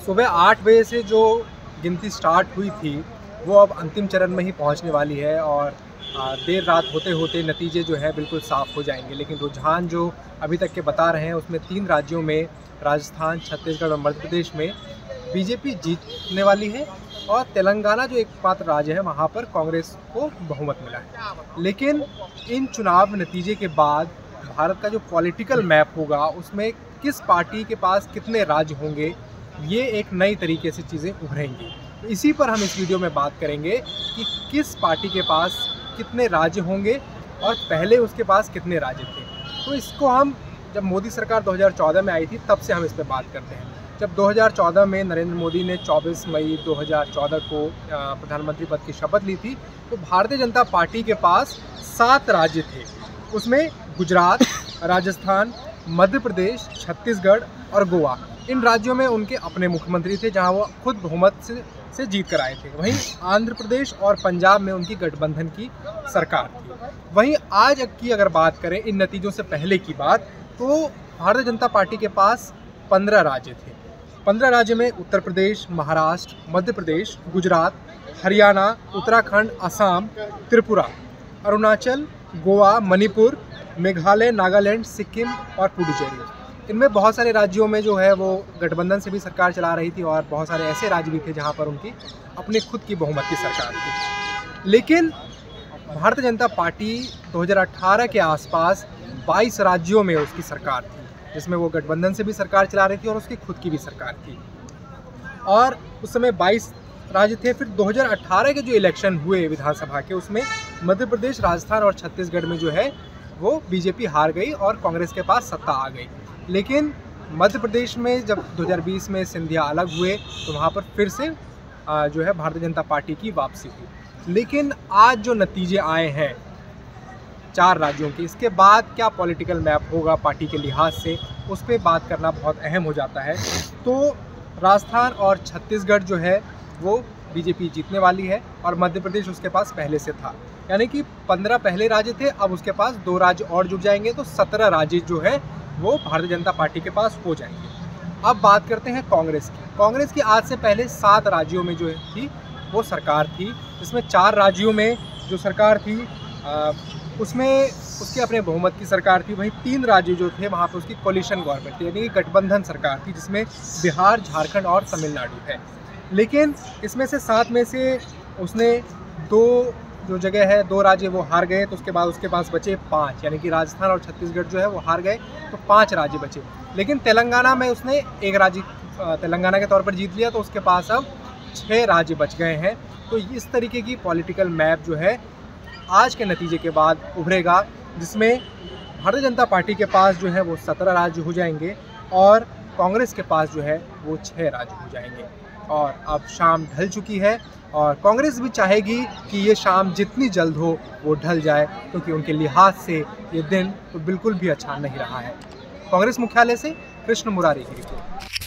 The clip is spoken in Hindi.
सुबह 8 बजे से जो गिनती स्टार्ट हुई थी वो अब अंतिम चरण में ही पहुंचने वाली है और देर रात होते होते नतीजे जो है बिल्कुल साफ़ हो जाएंगे। लेकिन रुझान जो अभी तक के बता रहे हैं उसमें 3 राज्यों में राजस्थान, छत्तीसगढ़ और मध्य प्रदेश में बीजेपी जीतने वाली है और तेलंगाना जो एकमात्र राज्य है वहाँ पर कांग्रेस को बहुमत मिला है। लेकिन इन चुनाव नतीजे के बाद भारत का जो पॉलिटिकल मैप होगा उसमें किस पार्टी के पास कितने राज्य होंगे, ये एक नई तरीके से चीज़ें उभरेंगी। तो इसी पर हम इस वीडियो में बात करेंगे कि किस पार्टी के पास कितने राज्य होंगे और पहले उसके पास कितने राज्य थे। तो इसको हम जब मोदी सरकार 2014 में आई थी तब से हम इस पर बात करते हैं। जब 2014 में नरेंद्र मोदी ने 24 मई 2014 को प्रधानमंत्री पद की शपथ ली थी तो भारतीय जनता पार्टी के पास 7 राज्य थे। उसमें गुजरात, राजस्थान, मध्य प्रदेश, छत्तीसगढ़ और गोवा, इन राज्यों में उनके अपने मुख्यमंत्री थे जहां वो खुद बहुमत से जीत कर आए थे। वहीं आंध्र प्रदेश और पंजाब में उनकी गठबंधन की सरकार थी। वहीं आज की अगर बात करें इन नतीजों से पहले की बात, तो भारतीय जनता पार्टी के पास 15 राज्य थे। 15 राज्य में उत्तर प्रदेश, महाराष्ट्र, मध्य प्रदेश, गुजरात, हरियाणा, उत्तराखंड, असम, त्रिपुरा, अरुणाचल, गोवा, मणिपुर, मेघालय, नागालैंड, सिक्किम और पुडुचेरी। इनमें बहुत सारे राज्यों में जो है वो गठबंधन से भी सरकार चला रही थी और बहुत सारे ऐसे राज्य भी थे जहां पर उनकी अपनी खुद की बहुमत की सरकार थी। लेकिन भारतीय जनता पार्टी 2018 के आसपास 22 राज्यों में उसकी सरकार थी, जिसमें वो गठबंधन से भी सरकार चला रही थी और उसकी खुद की भी सरकार थी। और उस समय 22 राज्य थे। फिर 2018 के जो इलेक्शन हुए विधानसभा के, उसमें मध्य प्रदेश, राजस्थान और छत्तीसगढ़ में जो है वो बीजेपी हार गई और कांग्रेस के पास सत्ता आ गई। लेकिन मध्य प्रदेश में जब 2020 में सिंधिया अलग हुए तो वहाँ पर फिर से जो है भारतीय जनता पार्टी की वापसी हुई। लेकिन आज जो नतीजे आए हैं 4 राज्यों के, इसके बाद क्या पॉलिटिकल मैप होगा पार्टी के लिहाज से, उस पर बात करना बहुत अहम हो जाता है। तो राजस्थान और छत्तीसगढ़ जो है वो बीजेपी जीतने वाली है और मध्य प्रदेश उसके पास पहले से था, यानी कि 15 पहले राज्य थे, अब उसके पास 2 राज्य और जुड़ जाएंगे तो 17 राज्य जो है वो भारतीय जनता पार्टी के पास हो जाएंगे। अब बात करते हैं कांग्रेस की। कांग्रेस की आज से पहले 7 राज्यों में जो थी वो सरकार थी, जिसमें 4 राज्यों में जो सरकार थी उसमें उसके अपने बहुमत की सरकार थी। वहीं 3 राज्य जो थे वहाँ पर उसकी कोलिशन गवर्नमेंट थी, यानी कि गठबंधन सरकार थी, जिसमें बिहार, झारखंड और तमिलनाडु है। लेकिन इसमें से 7 में से उसने 2 जो जगह है 2 राज्य वो हार गए, तो उसके बाद उसके पास बचे 5, यानी कि राजस्थान और छत्तीसगढ़ जो है वो हार गए तो 5 राज्य बचे। लेकिन तेलंगाना में उसने 1 राज्य तेलंगाना के तौर पर जीत लिया, तो उसके पास अब 6 राज्य बच गए हैं। तो इस तरीके की पॉलिटिकल मैप जो है आज के नतीजे के बाद उभरेगा, जिसमें भारतीय जनता पार्टी के पास जो है वो 17 राज्य हो जाएंगे और कांग्रेस के पास जो है वो 6 राज्य हो जाएंगे। और अब शाम ढल चुकी है और कांग्रेस भी चाहेगी कि ये शाम जितनी जल्द हो वो ढल जाए, क्योंकि उनके लिहाज से ये दिन तो बिल्कुल भी अच्छा नहीं रहा है। कांग्रेस मुख्यालय से कृष्ण मुरारी की रिपोर्ट।